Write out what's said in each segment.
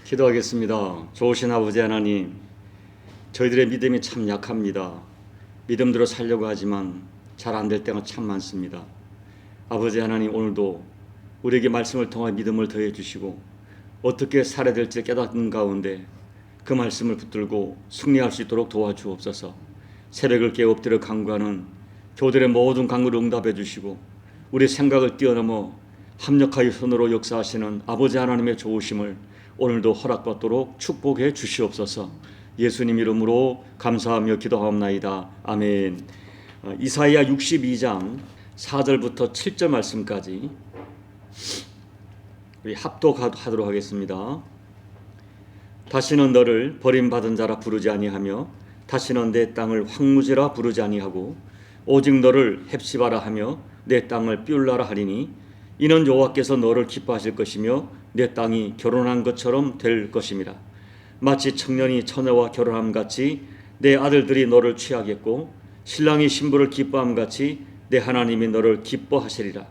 기도하겠습니다. 좋으신 아버지 하나님, 저희들의 믿음이 참 약합니다. 믿음대로 살려고 하지만 잘 안 될 때가 참 많습니다. 아버지 하나님, 오늘도 우리에게 말씀을 통해 믿음을 더해 주시고 어떻게 살아야 될지 깨닫는 가운데 그 말씀을 붙들고 승리할 수 있도록 도와주옵소서. 새벽을 깨어 엎드려 간구하는 교들의 모든 간구를 응답해 주시고 우리 생각을 뛰어넘어 합력하여 손으로 역사하시는 아버지 하나님의 좋으심을 오늘도 허락받도록 축복해 주시옵소서. 예수님 이름으로 감사하며 기도하옵나이다. 아멘. 이사야 62장 4절부터 7절 말씀까지 우리 합독하도록 하겠습니다. 다시는 너를 버림받은 자라 부르지 아니하며 다시는 내 땅을 황무지라 부르지 아니하고 오직 너를 헵시바라 하며 내 땅을 삐울라라 하리니 이는 여호와께서 너를 기뻐하실 것이며 내 땅이 결혼한 것처럼 될 것임이라. 마치 청년이 처녀와 결혼함 같이 내 아들들이 너를 취하겠고 신랑이 신부를 기뻐함 같이 내 하나님이 너를 기뻐하시리라.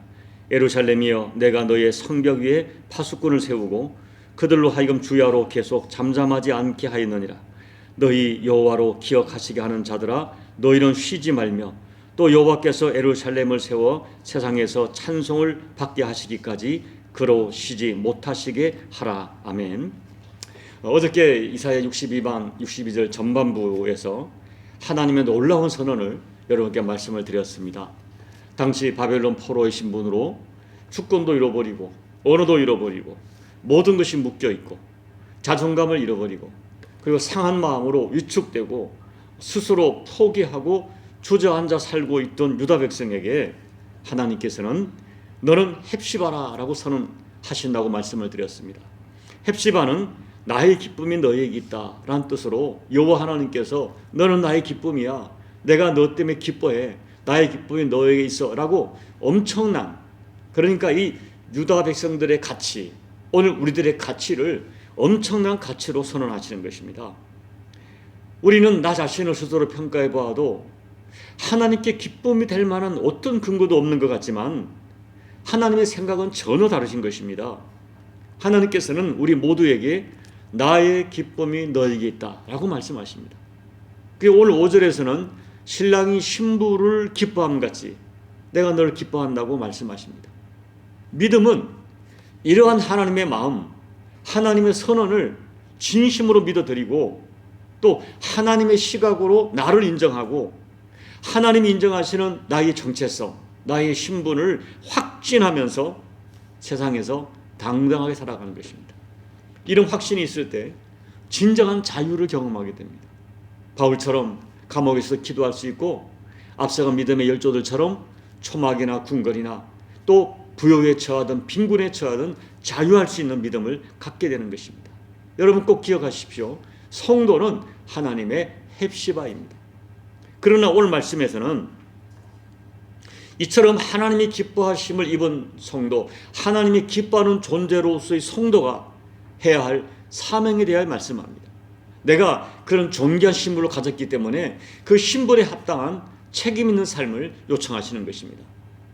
예루살렘이여, 내가 너의 성벽 위에 파수꾼을 세우고 그들로 하여금 주야로 계속 잠잠하지 않게 하였느니라. 너희 여호와로 기억하시게 하는 자들아, 너희는 쉬지 말며 또 여호와께서 예루살렘을 세워 세상에서 찬송을 받게 하시기까지 그로 쉬지 못하시게 하라. 아멘. 어저께 이사야 62장 62절 전반부에서 하나님의 놀라운 선언을 여러분께 말씀을 드렸습니다. 당시 바벨론 포로의 신분으로 주권도 잃어버리고 언어도 잃어버리고 모든 것이 묶여있고 자존감을 잃어버리고 그리고 상한 마음으로 위축되고 스스로 포기하고 주저앉아 살고 있던 유다 백성에게 하나님께서는 너는 헵시바라 라고 선언하신다고 말씀을 드렸습니다. 헵시바는 나의 기쁨이 너에게 있다 라는 뜻으로 여호와 하나님께서 너는 나의 기쁨이야, 내가 너 때문에 기뻐해, 나의 기쁨이 너에게 있어 라고 엄청난, 그러니까 이 유다 백성들의 가치, 오늘 우리들의 가치를 엄청난 가치로 선언하시는 것입니다. 우리는 나 자신을 스스로 평가해 보아도 하나님께 기쁨이 될 만한 어떤 근거도 없는 것 같지만 하나님의 생각은 전혀 다르신 것입니다. 하나님께서는 우리 모두에게 나의 기쁨이 너에게 있다 라고 말씀하십니다. 그리고 오늘 5절에서는 신랑이 신부를 기뻐함 같이 내가 너를 기뻐한다고 말씀하십니다. 믿음은 이러한 하나님의 마음, 하나님의 선언을 진심으로 믿어드리고 또 하나님의 시각으로 나를 인정하고 하나님이 인정하시는 나의 정체성, 나의 신분을 확신하면서 세상에서 당당하게 살아가는 것입니다. 이런 확신이 있을 때 진정한 자유를 경험하게 됩니다. 바울처럼 감옥에서 기도할 수 있고 앞서간 믿음의 열조들처럼 초막이나 궁궐이나 또 부요에 처하든 빈곤에 처하든 자유할 수 있는 믿음을 갖게 되는 것입니다. 여러분 꼭 기억하십시오. 성도는 하나님의 헵시바입니다. 그러나 오늘 말씀에서는 이처럼 하나님이 기뻐하심을 입은 성도, 하나님이 기뻐하는 존재로서의 성도가 해야 할 사명에 대하여 말씀합니다. 내가 그런 존귀한 신분을 가졌기 때문에 그 신분에 합당한 책임 있는 삶을 요청하시는 것입니다.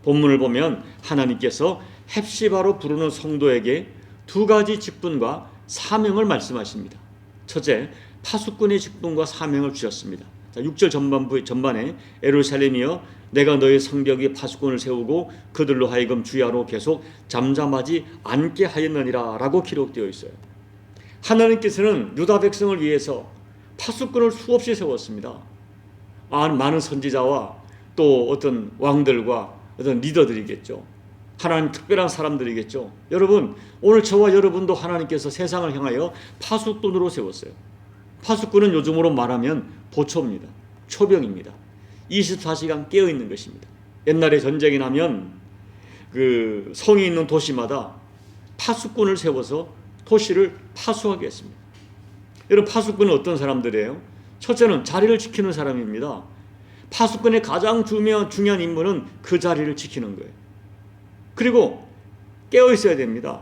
본문을 보면 하나님께서 헵시바로 부르는 성도에게 두 가지 직분과 사명을 말씀하십니다. 첫째, 파수꾼의 직분과 사명을 주셨습니다. 6절 전반에 예루살렘이여, 내가 너의 성벽 위에 파수꾼을 세우고 그들로 하여금 주야로 계속 잠잠하지 않게 하였느니라 라고 기록되어 있어요. 하나님께서는 유다 백성을 위해서 파수꾼을 수없이 세웠습니다. 많은 선지자와 또 어떤 왕들과 어떤 리더들이겠죠. 하나님 특별한 사람들이겠죠. 여러분, 오늘 저와 여러분도 하나님께서 세상을 향하여 파수꾼으로 세웠어요. 파수꾼은 요즘으로 말하면 보초입니다. 초병입니다. 24시간 깨어 있는 것입니다. 옛날에 전쟁이 나면 그 성이 있는 도시마다 파수꾼을 세워서 도시를 파수하게 했습니다. 여러분, 파수꾼은 어떤 사람들이에요? 첫째는 자리를 지키는 사람입니다. 파수꾼의 가장 중요한 임무는 그 자리를 지키는 거예요. 그리고 깨어 있어야 됩니다.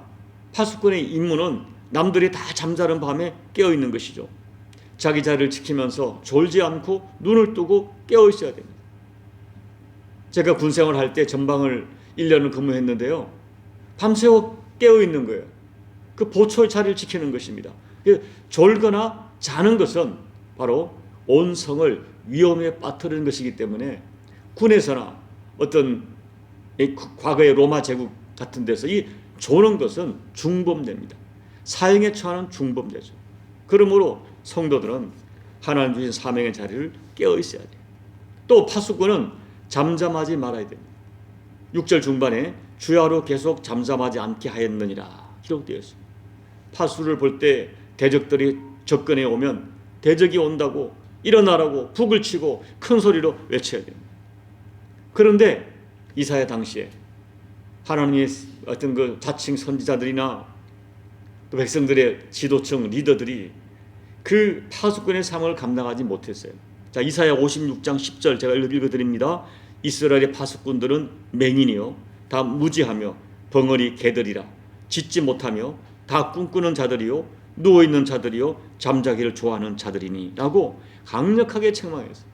파수꾼의 임무는 남들이 다 잠자는 밤에 깨어 있는 것이죠. 자기 자리를 지키면서 졸지 않고 눈을 뜨고 깨어 있어야 됩니다. 제가 군생활 할 때 전방을 1년을 근무했는데요. 밤새워 깨어 있는 거예요. 그 보초의 자리를 지키는 것입니다. 졸거나 자는 것은 바로 온 성을 위험에 빠뜨리는 것이기 때문에 군에서나 어떤 과거의 로마 제국 같은 데서 이 조는 것은 중범죄입니다. 사형에 처하는 중범죄죠. 그러므로 성도들은 하나님 주신 사명의 자리를 깨어 있어야 돼요. 또 파수꾼은 잠잠하지 말아야 됩니다. 6절 중반에 주야로 계속 잠잠하지 않게 하였느니라 기록되어 있습니다. 파수를 볼 때 대적들이 접근해 오면 대적이 온다고 일어나라고 북을 치고 큰 소리로 외쳐야 됩니다. 그런데 이사야 당시에 하나님의 어떤 그 자칭 선지자들이나 또 백성들의 지도층 리더들이 그 파수꾼의 삶을 감당하지 못했어요. 자, 이사야 56장 10절 제가 읽어드립니다. 이스라엘의 파수꾼들은 맹인이요 다 무지하며 벙어리 개들이라 짖지 못하며 다 꿈꾸는 자들이요 누워있는 자들이요 잠자기를 좋아하는 자들이니 라고 강력하게 책망했어요.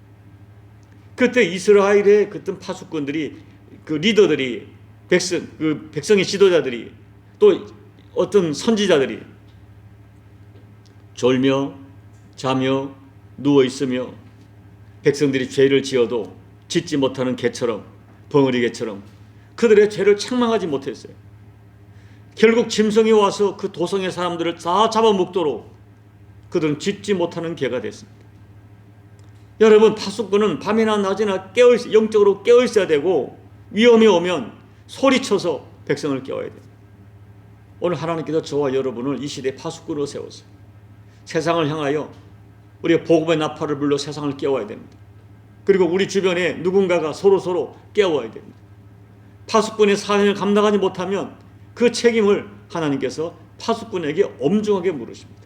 그때 이스라엘의 그때 파수꾼들이 그 리더들이 백성의 지도자들이 또 어떤 선지자들이 졸며 자며 누워있으며 백성들이 죄를 지어도 짖지 못하는 개처럼 벙어리 개처럼 그들의 죄를 책망하지 못했어요. 결국 짐승이 와서 그 도성의 사람들을 다 잡아먹도록 그들은 짖지 못하는 개가 됐습니다. 여러분, 파수꾼은 밤이나 낮이나 영적으로 깨어있어야 되고 위험이 오면 소리쳐서 백성을 깨워야 돼요. 오늘 하나님께서 저와 여러분을 이 시대의 파수꾼으로 세웠어요. 세상을 향하여 우리가 복음의 나팔을 불러 세상을 깨워야 됩니다. 그리고 우리 주변에 누군가가 서로 깨워야 됩니다. 파수꾼의 사명을 감당하지 못하면 그 책임을 하나님께서 파수꾼에게 엄중하게 물으십니다.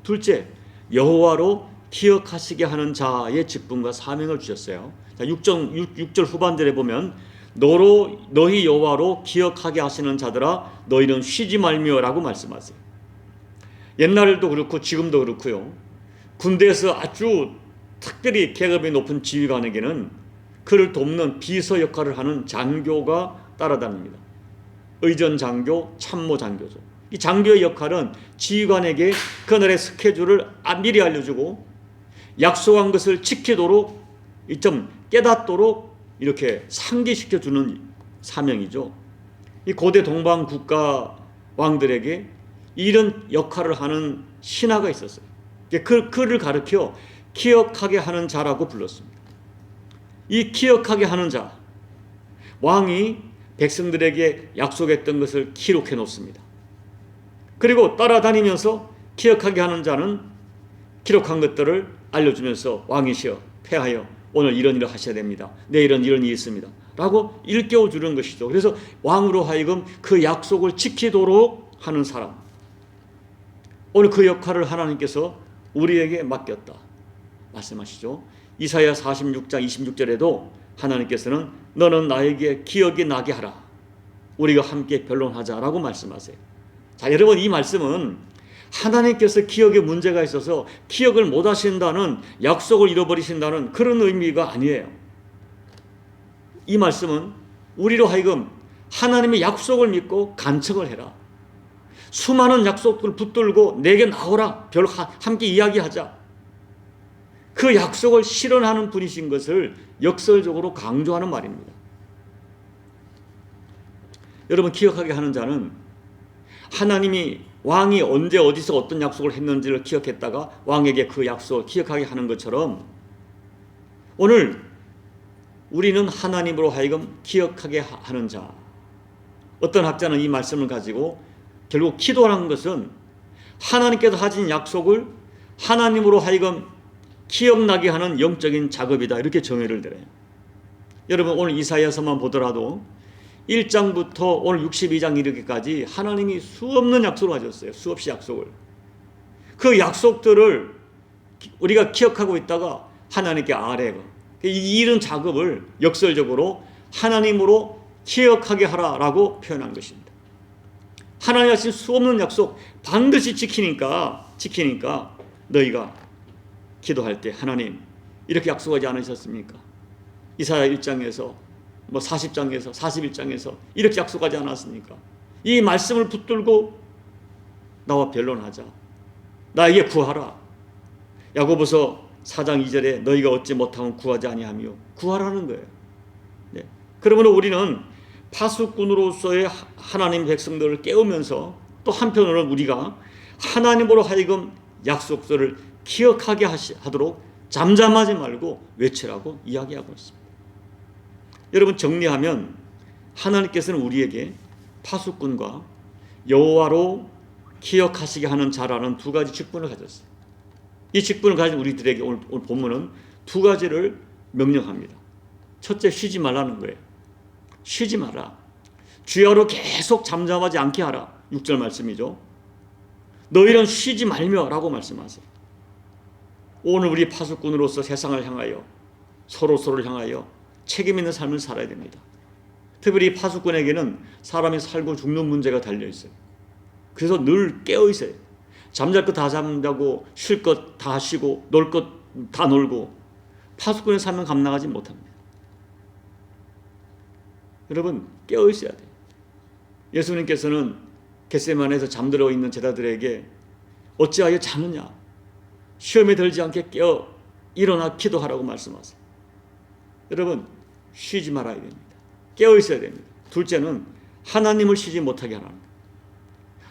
둘째, 여호와로 기억하시게 하는 자의 직분과 사명을 주셨어요. 자, 6절 후반절에 보면 너희 여호와로 기억하게 하시는 자들아 너희는 쉬지 말며라고 말씀하세요. 옛날도 그렇고 지금도 그렇고요. 군대에서 아주 특별히 계급이 높은 지휘관에게는 그를 돕는 비서 역할을 하는 장교가 따라다닙니다. 의전 장교, 참모 장교죠. 이 장교의 역할은 지휘관에게 그날의 스케줄을 미리 알려주고 약속한 것을 지키도록 좀 깨닫도록 이렇게 상기시켜주는 사명이죠. 이 고대 동방 국가 왕들에게 이런 역할을 하는 신하가 있었어요. 그를 가르쳐 기억하게 하는 자라고 불렀습니다. 이 기억하게 하는 자, 왕이 백성들에게 약속했던 것을 기록해 놓습니다. 그리고 따라다니면서 기억하게 하는 자는 기록한 것들을 알려주면서 왕이시여 폐하여 오늘 이런 일을 하셔야 됩니다. 내일은 이런 일이 있습니다. 라고 일깨워 주는 것이죠. 그래서 왕으로 하여금 그 약속을 지키도록 하는 사람. 오늘 그 역할을 하나님께서 우리에게 맡겼다 말씀하시죠. 이사야 46장 26절에도 하나님께서는 너는 나에게 기억이 나게 하라. 우리가 함께 변론하자라고 말씀하세요. 자, 여러분, 이 말씀은 하나님께서 기억에 문제가 있어서 기억을 못 하신다는, 약속을 잃어버리신다는 그런 의미가 아니에요. 이 말씀은 우리로 하여금 하나님의 약속을 믿고 간청을 해라. 수많은 약속들을 붙들고 내게 나오라. 함께 이야기하자. 그 약속을 실현하는 분이신 것을 역설적으로 강조하는 말입니다. 여러분, 기억하게 하는 자는 하나님이 왕이 언제 어디서 어떤 약속을 했는지를 기억했다가 왕에게 그 약속을 기억하게 하는 것처럼 오늘 우리는 하나님으로 하여금 기억하게 하는 자. 어떤 학자는 이 말씀을 가지고 결국 기도라는 것은 하나님께서 하신 약속을 하나님으로 하여금 기억나게 하는 영적인 작업이다, 이렇게 정의를 내려요. 여러분, 오늘 이사야서만 보더라도 1장부터 오늘 62장 이르기까지 하나님이 수없는 약속을 하셨어요. 수없이 약속을. 그 약속들을 우리가 기억하고 있다가 하나님께 아뢰고, 이런 작업을 역설적으로 하나님으로 기억하게 하라라고 표현한 것입니다. 하나님 하신 수없는 약속 반드시 지키니까 너희가 기도할 때 하나님 이렇게 약속하지 않으셨습니까? 이사야 1장에서 40장에서 41장에서 이렇게 약속하지 않았습니까? 이 말씀을 붙들고 나와 변론하자. 나에게 구하라. 야고보서 4장 2절에 너희가 얻지 못하면 구하지 아니하며 구하라는 거예요. 네. 그러므로 우리는 파수꾼으로서의 하나님 백성들을 깨우면서 또 한편으로는 우리가 하나님으로 하여금 약속들을 기억하게 하도록 잠잠하지 말고 외치라고 이야기하고 있습니다. 여러분, 정리하면 하나님께서는 우리에게 파수꾼과 여호와로 기억하시게 하는 자라는 두 가지 직분을 가졌어요. 이 직분을 가진 우리들에게 오늘 본문은 두 가지를 명령합니다. 첫째, 쉬지 말라는 거예요. 쉬지 마라. 주야로 계속 잠잠하지 않게 하라. 6절 말씀이죠. 너희는 쉬지 말며 라고 말씀하세요. 오늘 우리 파수꾼으로서 세상을 향하여 서로를 향하여 책임 있는 삶을 살아야 됩니다. 특별히 파수꾼에게는 사람이 살고 죽는 문제가 달려있어요. 그래서 늘 깨어있어요. 잠잘 것 다 잠자고 쉴 것 다 쉬고 놀 것 다 놀고 파수꾼의 삶은 감당하지 못합니다. 여러분, 깨어있어야 돼요. 예수님께서는 겟세마네에서 잠들어 있는 제자들에게 어찌하여 자느냐, 시험에 들지 않게 깨어 일어나 기도하라고 말씀하세요. 여러분, 쉬지 말아야 됩니다. 깨어 있어야 됩니다. 둘째는 하나님을 쉬지 못하게 하라는 거예요.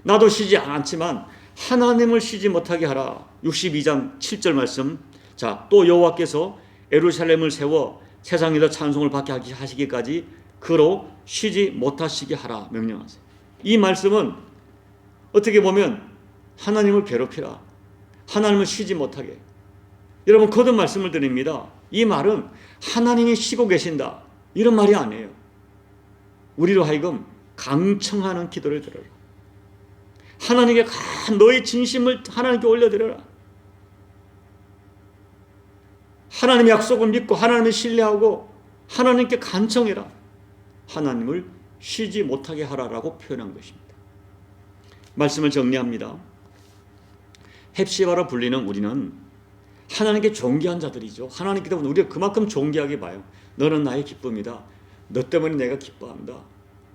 나도 쉬지 않지만 하나님을 쉬지 못하게 하라. 62장 7절 말씀. 자, 또 여호와께서 예루살렘을 세워 세상에서 찬송을 받게 하시기까지 그로 쉬지 못하시게 하라 명령하세요. 이 말씀은 어떻게 보면 하나님을 괴롭히라, 하나님을 쉬지 못하게. 여러분, 거듭 말씀을 드립니다. 이 말은 하나님이 쉬고 계신다 이런 말이 아니에요. 우리로 하여금 강청하는 기도를 드려라. 하나님께 너의 진심을 하나님께 올려드려라. 하나님의 약속을 믿고 하나님을 신뢰하고 하나님께 간청해라. 하나님을 쉬지 못하게 하라라고 표현한 것입니다. 말씀을 정리합니다. 헵시바로 불리는 우리는 하나님께 존귀한 자들이죠. 하나님께 때문에 우리가 그만큼 존귀하게 봐요. 너는 나의 기쁨이다. 너 때문에 내가 기뻐한다.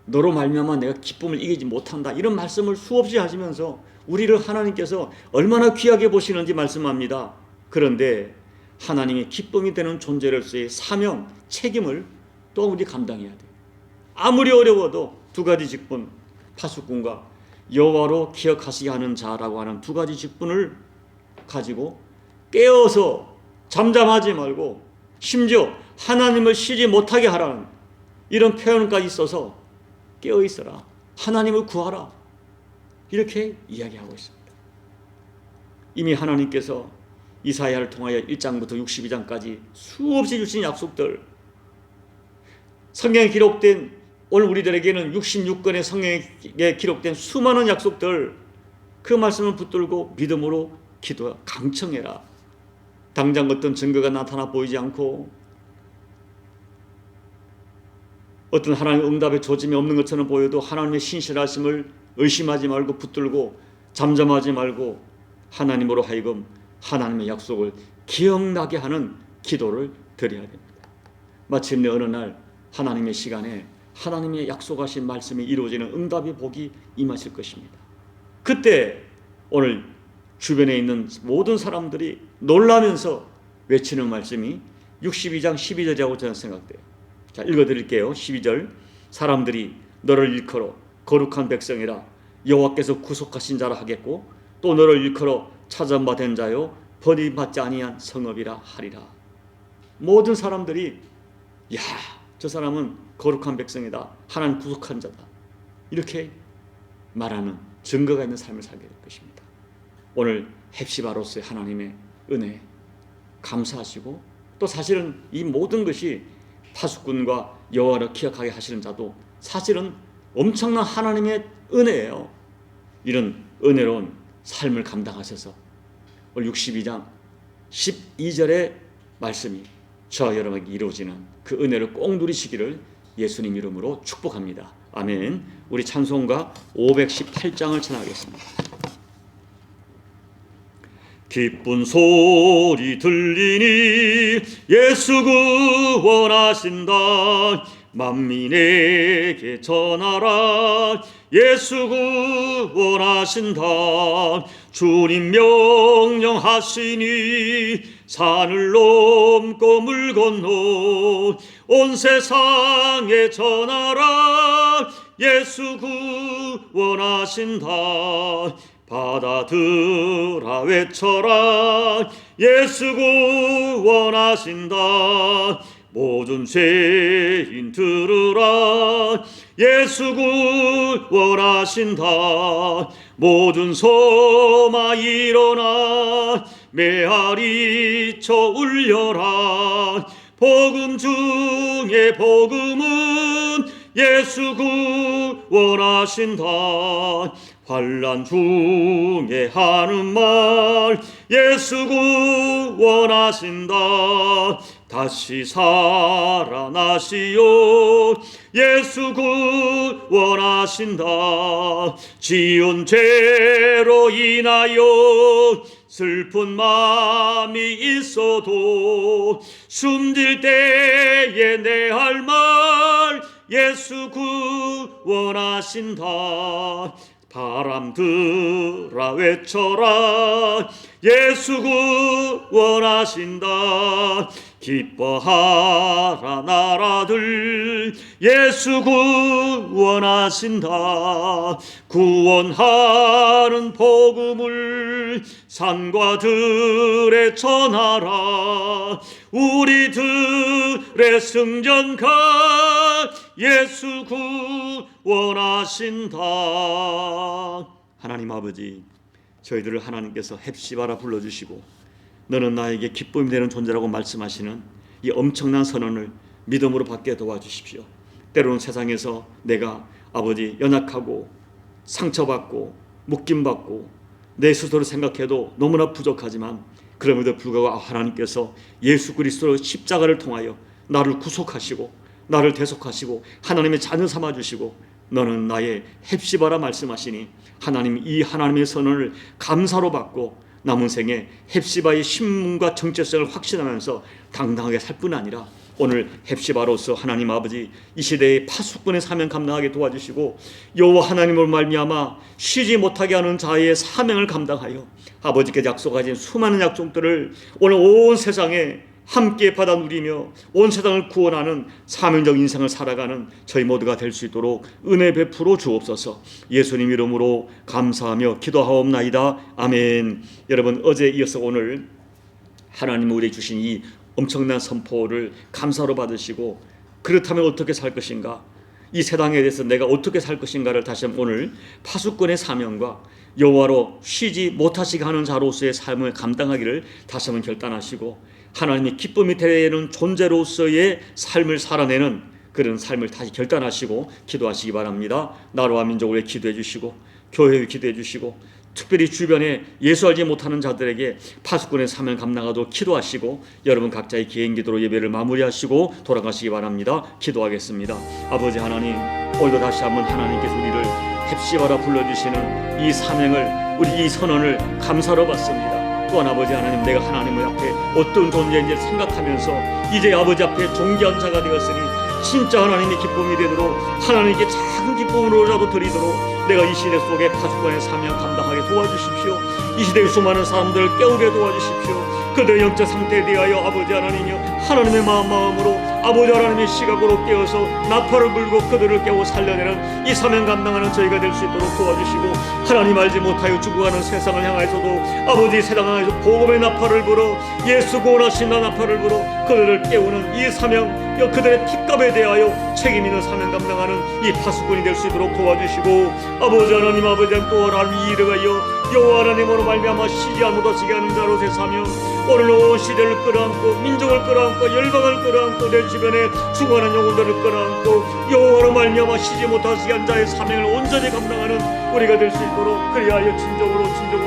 너로 말미암아 내가 기쁨을 이기지 못한다. 이런 말씀을 수없이 하시면서 우리를 하나님께서 얼마나 귀하게 보시는지 말씀합니다. 그런데 하나님의 기쁨이 되는 존재로서의 사명, 책임을 또 우리 감당해야 돼요. 아무리 어려워도 두 가지 직분, 파수꾼과 여호와로 기억하시게 하는 자라고 하는 두 가지 직분을 가지고 깨어서 잠잠하지 말고 심지어 하나님을 쉬지 못하게 하라는 이런 표현까지 써서 깨어 있어라. 하나님을 구하라. 이렇게 이야기하고 있습니다. 이미 하나님께서 이사야를 통하여 1장부터 62장까지 수없이 주신 약속들, 성경에 기록된, 오늘 우리들에게는 66권의 성경에 기록된 수많은 약속들, 그 말씀을 붙들고 믿음으로 기도하, 강청해라. 당장 어떤 증거가 나타나 보이지 않고 어떤 하나님의 응답의 조짐이 없는 것처럼 보여도 하나님의 신실하심을 의심하지 말고 붙들고 잠잠하지 말고 하나님으로 하여금 하나님의 약속을 기억나게 하는 기도를 드려야 됩니다. 마침내 어느 날 하나님의 시간에 하나님의 약속하신 말씀이 이루어지는 응답의 복이 임하실 것입니다. 그때 오늘 주변에 있는 모든 사람들이 놀라면서 외치는 말씀이 62장 12절이라고 저는 생각돼요. 자, 읽어드릴게요. 12절. 사람들이 너를 일컬어 거룩한 백성이라 여호와께서 구속하신 자라 하겠고 또 너를 일컬어 찾은 바 된 자요 버림받지 아니한 성읍이라 하리라. 모든 사람들이 야, 저 사람은 거룩한 백성이다, 하나님 구속한 자다, 이렇게 말하는 증거가 있는 삶을 살게 될 것입니다. 오늘 헵시바로서의 하나님의 은혜 감사하시고 또 사실은 이 모든 것이 파수꾼과 여호와를 기억하게 하시는 자도 사실은 엄청난 하나님의 은혜예요. 이런 은혜로운 삶을 감당하셔서 오늘 62장 12절의 말씀이 저와 여러분에게 이루어지는 그 은혜를 꼭 누리시기를 예수님 이름으로 축복합니다. 아멘. 우리 찬송가 518장을 찬양하겠습니다. 기쁜 소리 들리니 예수 구원하신다. 만민에게 전하라. 예수 구원하신다. 주님 명령하시니 산을 넘고 물 건너 온 세상에 전하라. 예수 구원하신다. 바다들아 외쳐라. 예수 구원하신다. 모든 죄인 들으라. 예수 구원하신다. 모든 소마 일어나 메아리 쳐 울려라. 복음 중에 복음은 예수 구원하신다. 환난 중에 하는 말 예수 구원하신다. 다시 살아나시오. 예수 구원하신다. 지은 죄로 인하여 슬픈 마음이 있어도 숨질 때에 내 할 말 예수 구원하신다. 바람들아 외쳐라. 예수 구원하신다. 기뻐하라 나라들 예수 구원하신다. 구원하는 복음을 산과 들에 전하라. 우리들의 승전가 예수 구원하신다. 하나님 아버지, 저희들을 하나님께서 헵시바라 불러주시고 너는 나에게 기쁨이 되는 존재라고 말씀하시는 이 엄청난 선언을 믿음으로 받게 도와주십시오. 때로는 세상에서 내가 아버지 연약하고 상처받고 묶임받고 내 스스로 생각해도 너무나 부족하지만 그럼에도 불구하고 하나님께서 예수 그리스도 십자가를 통하여 나를 구속하시고 나를 대속하시고 하나님의 자녀 삼아주시고 너는 나의 헵시바라 말씀하시니 하나님 이 하나님의 선언을 감사로 받고 남은 생에 헵시바의 신문과 정체성을 확신하면서 당당하게 살 뿐 아니라 오늘 헵시바로서 하나님 아버지 이 시대의 파수꾼의 사명 감당하게 도와주시고 여호와 하나님으로 말미암아 쉬지 못하게 하는 자의 사명을 감당하여 아버지께서 약속하신 수많은 약속들을 오늘 온 세상에 함께 받아 누리며 온 세상을 구원하는 사명적 인생을 살아가는 저희 모두가 될 수 있도록 은혜 베풀어 주옵소서. 예수님 이름으로 감사하며 기도하옵나이다. 아멘. 여러분, 어제 이어서 오늘 하나님 우리에게 주신 이 엄청난 선포를 감사로 받으시고 그렇다면 어떻게 살 것인가, 이 세상에 대해서 내가 어떻게 살 것인가를 다시 한번 오늘 파수꾼의 사명과 여호와로 쉬지 못하시게 하는 자로서의 삶을 감당하기를 다시 한번 결단하시고 하나님이 기쁨이 되는 존재로서의 삶을 살아내는 그런 삶을 다시 결단하시고 기도하시기 바랍니다. 나라와 민족을 위해 기도해 주시고 교회에 기도해 주시고 특별히 주변에 예수 알지 못하는 자들에게 파수꾼의 사명 감당하도록 기도하시고 여러분 각자의 개인 기도로 예배를 마무리하시고 돌아가시기 바랍니다. 기도하겠습니다. 아버지 하나님, 오늘도 다시 한번 하나님께서 우리를 헵시바라 불러주시는 이 사명을, 우리 이 선언을 감사로 받습니다. 또한 아버지 하나님, 내가 하나님의 앞에 어떤 존재인지 생각하면서 이제 아버지 앞에 존귀한 자가 되었으니 진짜 하나님의 기쁨이 되도록 하나님께 작은 기쁨으로라도 드리도록 내가 이 시대 속에 파수꾼의 사명 감당하게 도와주십시오. 이 시대의 수많은 사람들을 깨우게 도와주십시오. 그들의 영적 상태에 대하여 아버지 하나님이여 하나님의 마음으로 아버지 하나님의 시각으로 깨어서 나팔을 불고 그들을 깨워 살려내는 이 사명 감당하는 저희가 될 수 있도록 도와주시고 하나님 알지 못하여 죽어가는 세상을 향해서도 아버지 세상을 향해서 복음의 나팔을 불어 예수 구원하신다 나팔을 불어 그들을 깨우는 이 사명, 그들의 핏값에 대하여 책임 있는 사명 감당하는 이 파수꾼이 될 수 있도록 도와주시고 아버지 하나님, 아버지 하나님 또 하나님 이르가여 여호와 하나님으로 말미암아 쉬지 못하시게 하는 자로 세사며 오늘 온 시대를 끌어안고 민족을 끌어안고 열방을 끌어안고 내 주변에 죽어가는 영혼들을 끌어안고 여호와로 말미암아 쉬지 못하시게 한 자의 사명을 온전히 감당하는 우리가 될 수 있도록 그리하여 진정으로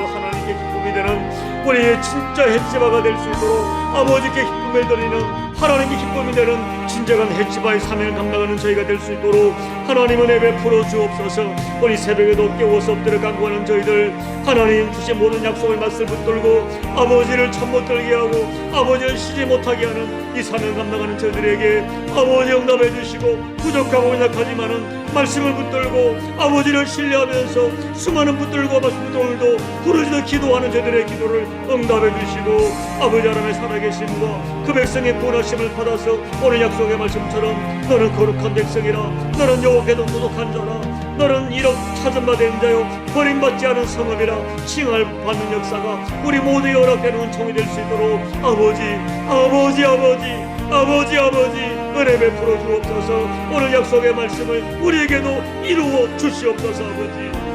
하나님께 기쁨이 되는 우리의 진짜 헵시바가 될 수 있도록 아버지께 기쁨을 드리는 하나님의 기쁨이 되는 진정한 헷지바의 사명을 감당하는 저희가 될 수 있도록 하나님 은혜 베풀어 주옵소서. 오늘 새벽에도 깨워서 엎드려 간구하는 저희들, 하나님 주신 모든 약속의 말씀을 붙들고 아버지를 참 못 들게 하고 아버지를 쉬지 못하게 하는 이 사명 감당하는 저희들에게 아버지 응답해 주시고, 부족하고 약하지만은 말씀을 붙들고 아버지를 신뢰하면서 수많은 붙들고 말씀 오늘도 부르짖어 기도하는 저희들의 기도를 응답해 주시고, 아버지 하나님의 살아계심과 그 백성의 구원하심을 받아서 오늘 약속의 말씀처럼 너는 거룩한 백성이라, 너는 여호와께도 도독한 자라, 너는 이렇게 찾음받은 자요 버림받지 않은 성읍이라 칭을 받는 역사가 우리 모두의 허락되는 은총이 될 수 있도록 아버지 은혜 베풀어 주옵소서. 오늘 약속의 말씀을 우리에게도 이루어 주시옵소서. 아버지